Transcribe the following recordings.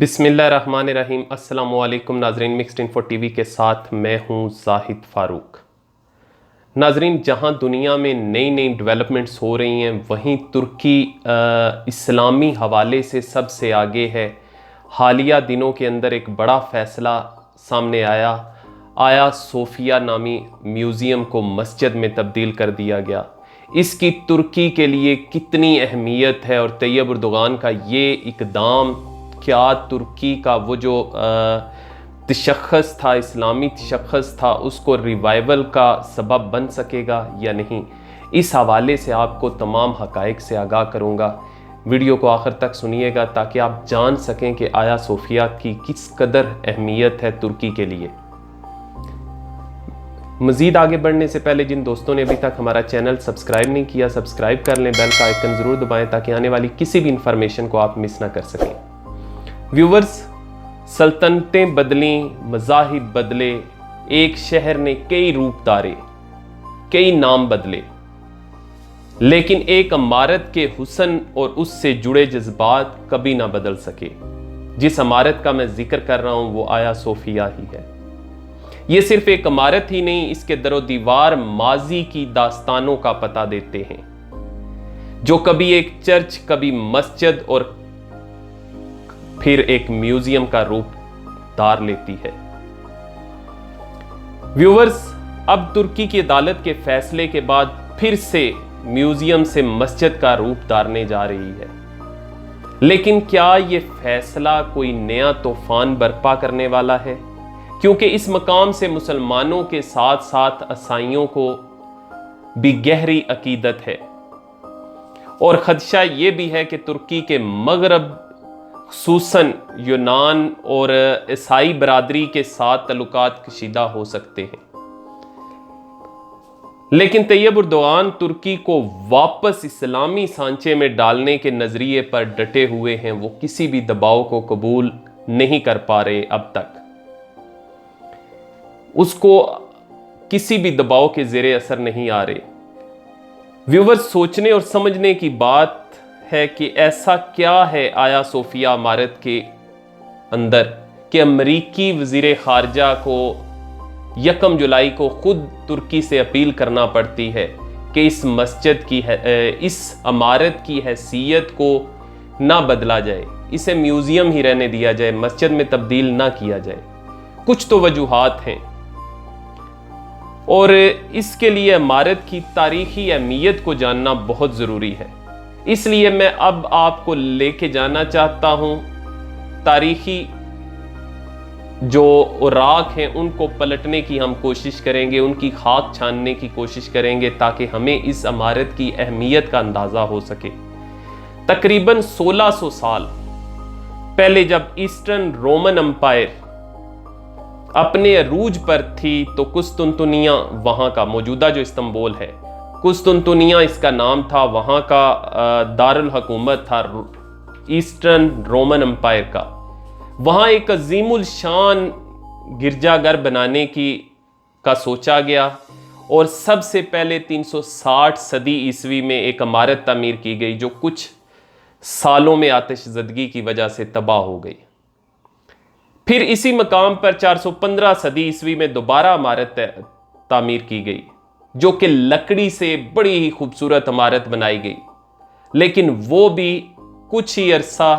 बिस्मिल्लाहिर्रहमानिर्रहीम। अस्सलामुअलैकुम नाजरीन, मिक्स्ड इन्फो टीवी के साथ मैं हूँ जाहिद फ़ारूक। नाजरीन, जहाँ दुनिया में नई नई डेवलपमेंट्स हो रही हैं वहीं तुर्की इस्लामी हवाले से सबसे आगे है। हालिया दिनों के अंदर एक बड़ा फ़ैसला सामने आया सोफिया नामी म्यूज़ियम को मस्जिद में तब्दील कर दिया गया। इसकी तुर्की के लिए कितनी अहमियत है और तैयब अर्दोगान का ये इकदाम क्या तुर्की का वो जो तशख़्ख़ुस था, इस्लामी तशख़्ख़ुस था, उसको रिवाइवल का सबब बन सकेगा या नहीं, इस हवाले से आपको तमाम हक़ाइक़ से आगाह करूँगा। वीडियो को आखिर तक सुनिएगा ताकि आप जान सकें कि आया सोफिया की किस कदर अहमियत है तुर्की के लिए। मज़ीद आगे बढ़ने से पहले जिन दोस्तों ने अभी तक हमारा चैनल सब्सक्राइब नहीं किया, सब्सक्राइब कर लें, बेल का आइकन ज़रूर दबाएं ताकि आने वाली किसी भी इंफॉर्मेशन को आप मिस ना कर सकें। व्यूवर्स, सल्तनतें बदली, मज़ाहिब बदले, एक शहर ने कई रूप धारे, कई नाम बदले, लेकिन एक इमारत के हुस्न और उससे जुड़े जज्बात कभी ना बदल सके। जिस इमारत का मैं जिक्र कर रहा हूं वो आया सोफिया ही है। ये सिर्फ एक इमारत ही नहीं, इसके दरो दीवार माजी की दास्तानों का पता देते हैं, जो कभी एक चर्च, कभी मस्जिद और फिर एक म्यूजियम का रूप धार लेती है। व्यूवर्स, अब तुर्की की अदालत के फैसले के बाद फिर से म्यूजियम से मस्जिद का रूप धारने जा रही है। लेकिन क्या यह फैसला कोई नया तूफान बर्पा करने वाला है? क्योंकि इस मकाम से मुसलमानों के साथ साथ ईसाइयों को भी गहरी अकीदत है और खदशा यह भी है कि तुर्की के मगरब, खुसूसन यूनान और ईसाई बरादरी के साथ तल्लुकात कशीदा हो सकते हैं। लेकिन तैयब अर्दोगान तुर्की को वापस इस्लामी सांचे में डालने के नजरिए पर डटे हुए हैं। वो किसी भी दबाव को कबूल नहीं कर पा रहे अब तक। उसको किसी भी दबाव के जेरे असर नहीं आ रहे। व्यूवर्स, सोचने और समझने की बात है कि ऐसा क्या है आया सोफिया इमारत के अंदर कि अमरीकी वजीर खारजा को 1 जुलाई को खुद तुर्की से अपील करना पड़ती है कि इस मस्जिद की इस इमारत की हैसियत को ना बदला जाए, इसे म्यूजियम ही रहने दिया जाए, मस्जिद में तब्दील ना किया जाए। कुछ तो वजूहात हैं और इसके लिए इमारत की तारीखी अहमियत को जानना बहुत ज़रूरी है। इसलिए मैं अब आपको लेके जाना चाहता हूं, तारीखी जो औराक हैं उनको पलटने की हम कोशिश करेंगे, उनकी खाक छानने की कोशिश करेंगे ताकि हमें इस इमारत की अहमियत का अंदाज़ा हो सके। तकरीबन 1600 साल पहले जब ईस्टर्न रोमन एम्पायर अपने अरूज पर थी तो कुस्तुनतुनिया, वहाँ का मौजूदा जो इस्तंबुल है, कुस्तुनतुनिया इसका नाम था, वहाँ का दारुल हुकूमत था ईस्टर्न रोमन एम्पायर का। वहाँ एक अजीमुल शान गिरजाघर बनाने का सोचा गया और सबसे पहले 360 सदी ईस्वी में एक इमारत तामीर की गई जो कुछ सालों में आतिशज़दगी की वजह से तबाह हो गई। फिर इसी मकाम पर 415 सदी ईस्वी में दोबारा इमारत तामीर की गई जो कि लकड़ी से बड़ी ही खूबसूरत इमारत बनाई गई, लेकिन वो भी कुछ ही अरसा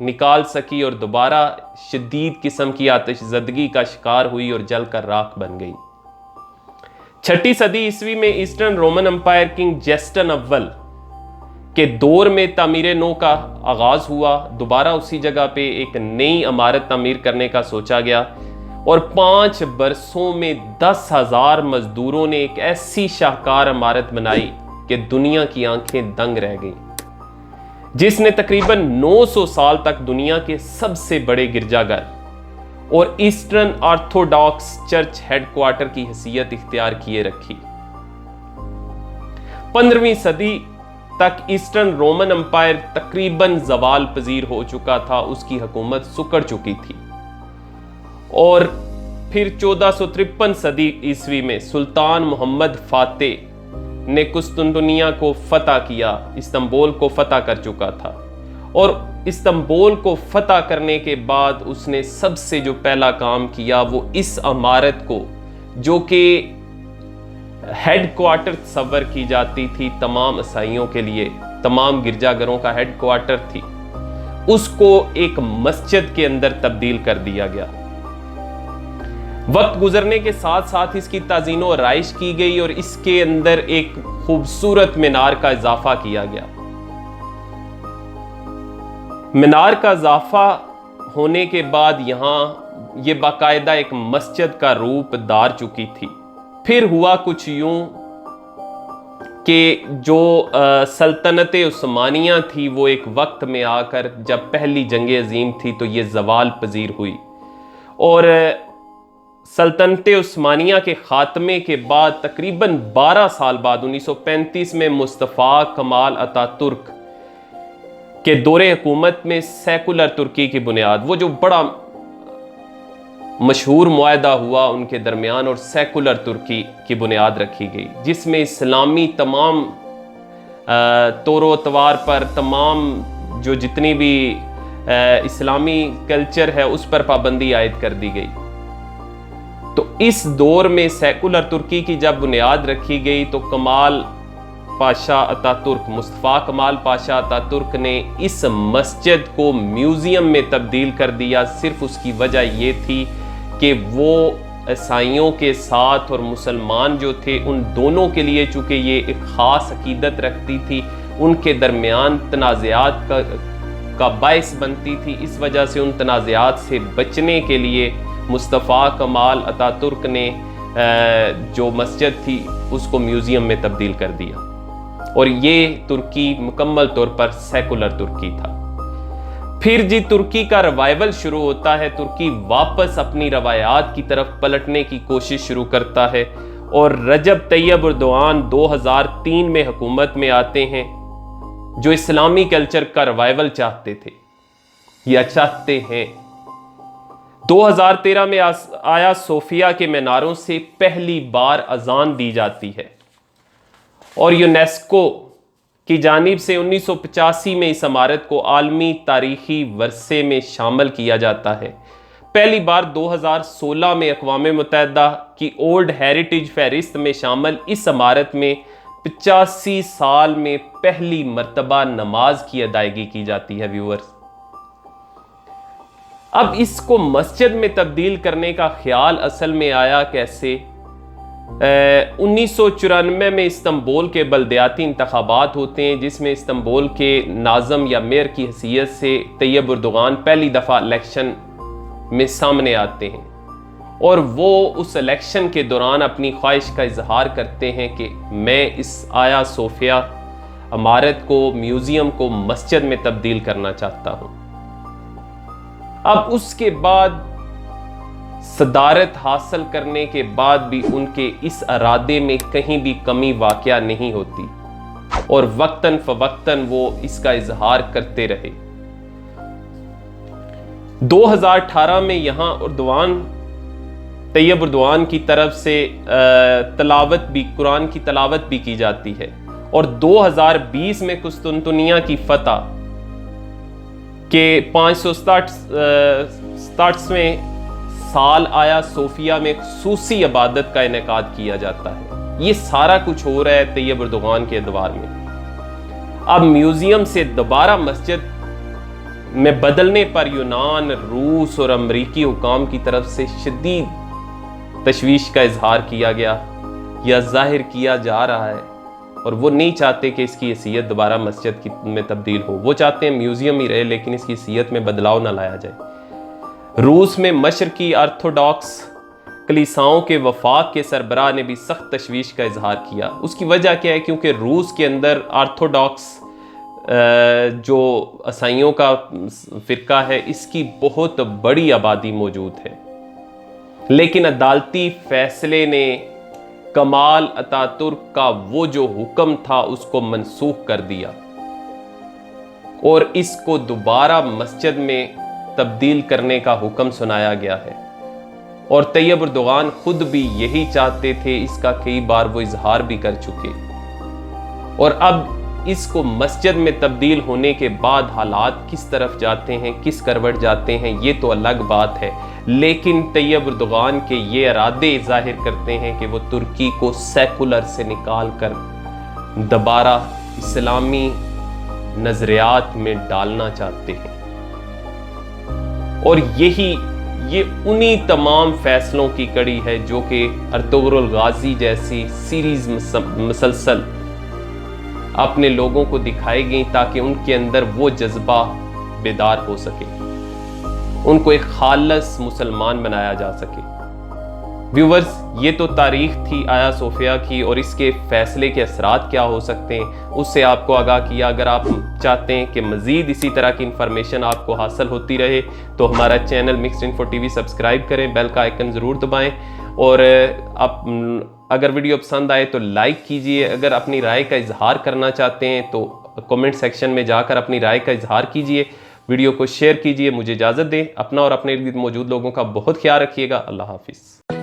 निकाल सकी और दोबारा शदीद किस्म की आतिशज़दगी का शिकार हुई और जलकर राख बन गई। 6ठी सदी ईस्वी में ईस्टर्न रोमन एम्पायर किंग जेस्टन अव्वल के दौर में तामीर नौ का आगाज हुआ। दोबारा उसी जगह पे एक नई इमारत तामीर करने का सोचा गया और 5 बरसों में 10,000 मजदूरों ने एक ऐसी शाहकार इमारत बनाई कि दुनिया की आंखें दंग रह गईं, जिसने तकरीबन 900 साल तक दुनिया के सबसे बड़े गिरजाघर और ईस्टर्न ऑर्थोडॉक्स चर्च हेडक्वार्टर की हैसियत इख्तियार किए रखी। 15वीं सदी तक ईस्टर्न रोमन एम्पायर तकरीबन जवाल पजीर हो चुका था, उसकी हुकूमत सुकड़ चुकी थी और फिर 1453 सदी ईस्वी में सुल्तान मोहम्मद फातेह ने कुस्तुनतुनिया को फतह किया, इस्तंबुल को फतह कर चुका था और इस्तांबुल को फतह करने के बाद उसने सबसे जो पहला काम किया वो इस इमारत को, जो कि हेडक्वार्टर तस्वर की जाती थी तमाम ईसाइयों के लिए, तमाम गिरजाघरों का हेडक्वार्टर थी, उसको एक मस्जिद के अंदर तब्दील कर दिया गया। वक्त गुजरने के साथ साथ इसकी ताज़ीन और आराइश की गई और इसके अंदर एक खूबसूरत मीनार का इजाफा किया गया। मीनार का इजाफा होने के बाद यहां ये बाकायदा एक मस्जिद का रूप धार चुकी थी। फिर हुआ कुछ यूं कि जो सल्तनत उस्मानिया थी वो एक वक्त में आकर, जब पहली जंग अजीम थी तो ये जवाल पजीर हुई, और सल्तनत उस्मानिया के खात्मे के बाद तकरीबन 12 साल बाद 1935 में मुस्तफ़ा कमाल अतातुर्क के दौरे हुकूमत में सेकुलर तुर्की की बुनियाद, वो जो बड़ा मशहूर मुआहदा हुआ उनके दरमियान, और सेकुलर तुर्की की बुनियाद रखी गई, जिसमें इस्लामी तमाम तौर तवार पर तमाम जो जितनी भी इस्लामी कल्चर है उस पर पाबंदी आयद कर दी गई। तो इस दौर में सेकुलर तुर्की की जब बुनियाद रखी गई तो कमाल पाशा अतातुर्क, मुस्तफ़ा कमाल पाशा अतातुर्क ने इस मस्जिद को म्यूजियम में तब्दील कर दिया। सिर्फ उसकी वजह यह थी कि वो ईसाइयों के साथ और मुसलमान जो थे उन दोनों के लिए, चूंकि ये एक ख़ास अकीदत रखती थी, उनके दरमियान तनाज़ात का बायस बनती थी। इस वजह से उन तनाज़ात से बचने के लिए मुस्तफ़ा कमाल अतातुर्क ने जो मस्जिद थी उसको म्यूज़ियम में तब्दील कर दिया, और ये तुर्की मुकम्मल तौर पर सेकुलर तुर्की था। फिर जी तुर्की का रिवाइवल शुरू होता है, तुर्की वापस अपनी रवायात की तरफ पलटने की कोशिश शुरू करता है, और रजब तैयब एर्दोआन 2003 में हुकूमत में आते हैं, जो इस्लामी कल्चर का रिवाइवल चाहते थे या चाहते हैं। 2013 में आया सोफिया के मीनारों से पहली बार अजान दी जाती है, और यूनेस्को की जानिब से 1985 में इस इमारत को आलमी तारीखी वर्से में शामिल किया जाता है। पहली बार 2016 में अक़वाम मुत्तहिदा की ओल्ड हेरिटेज फहरिस्त में शामिल इस इमारत में 85 साल में पहली मर्तबा नमाज की अदायगी की जाती है। व्यूअर्स, अब इसको मस्जिद में तब्दील करने का ख्याल असल में आया कैसे? 1994 में इस्तांबुल के बल्दियाती इंतखाबात होते हैं, जिसमें इस्तांबुल के नाज़म या मेयर की हैसियत से तैयब एर्दोगान पहली दफ़ा इलेक्शन में सामने आते हैं, और वो उस इलेक्शन के दौरान अपनी ख्वाहिश का इजहार करते हैं कि मैं इस आया सोफिया इमारत को, म्यूज़ियम को मस्जिद में तब्दील करना चाहता हूँ। अब उसके बाद सदारत हासिल करने के बाद भी उनके इस इरादे में कहीं भी कमी वाक़या नहीं होती, और वक्तन फवक्तन वो इसका इजहार करते रहे। 2018 में यहाँ तैयब एर्दोआन की तरफ से तलावत भी, कुरान की तलावत भी की जाती है, और 2020 में कुस्तुनतुनिया की फतह के 567वें साल आया सोफिया में खुसूसी इबादत का इनेकाद किया जाता है। ये सारा कुछ हो रहा है तैयब एर्दोगान के अदवार में। अब म्यूजियम से दोबारा मस्जिद में बदलने पर यूनान, रूस और अमरीकी हुकाम की तरफ से शदीद तशवीश का इजहार किया गया या जाहिर किया जा रहा है, और वो नहीं चाहते कि इसकी हैसियत दोबारा मस्जिद में तब्दील हो। वो चाहते हैं म्यूजियम ही रहे, लेकिन इसकी हैसियत में बदलाव ना लाया जाए। रूस में मशरकी ऑर्थोडॉक्स कलीसाओं के वफाक के सरबराह ने भी सख्त तशवीश का इजहार किया। उसकी वजह क्या है? क्योंकि रूस के अंदर ऑर्थोडॉक्स जो ईसाइयों का फ़िरका है, इसकी बहुत बड़ी आबादी मौजूद है, लेकिन अदालती फैसले ने कमाल अतातुर्क का वो जो हुक्म था उसको मनसूख कर दिया, और इसको दोबारा मस्जिद में तब्दील करने का हुक्म सुनाया गया है। और तैयब एर्दोगान खुद भी यही चाहते थे, इसका कई बार वो इजहार भी कर चुके। और अब इसको मस्जिद में तब्दील होने के बाद हालात किस तरफ जाते हैं, किस करवट जाते हैं, ये तो अलग बात है। लेकिन तैयब अर्दोगान के ये इरादे जाहिर करते हैं कि वो तुर्की को सेकुलर से निकाल कर दोबारा इस्लामी नजरियात में डालना चाहते हैं। और ये उन्हीं तमाम फैसलों की कड़ी है जो कि अर्तुगरुल गाजी जैसी सीरीज मुसलसल अपने लोगों को दिखाई गई ताकि उनके अंदर वो जज्बा बेदार हो सके, उनको एक खालस मुसलमान बनाया जा सके। व्यूवर्स, ये तो तारीख थी आया सोफिया की और इसके फैसले के असरात क्या हो सकते हैं उससे आपको आगाह किया। अगर आप चाहते हैं कि मज़ीद इसी तरह की इंफॉर्मेशन आपको हासिल होती रहे तो हमारा channel mixed info TV subscribe करें, बेल का आइकन ज़रूर दबाएं और आप अगर वीडियो पसंद आए तो लाइक कीजिए। अगर अपनी राय का इजहार करना चाहते हैं तो कमेंट सेक्शन में जाकर अपनी राय का इजहार कीजिए, वीडियो को शेयर कीजिए। मुझे इजाज़त दें। अपना और अपने इर्द गिर्द मौजूद लोगों का बहुत ख्याल रखिएगा। अल्लाह हाफिज़।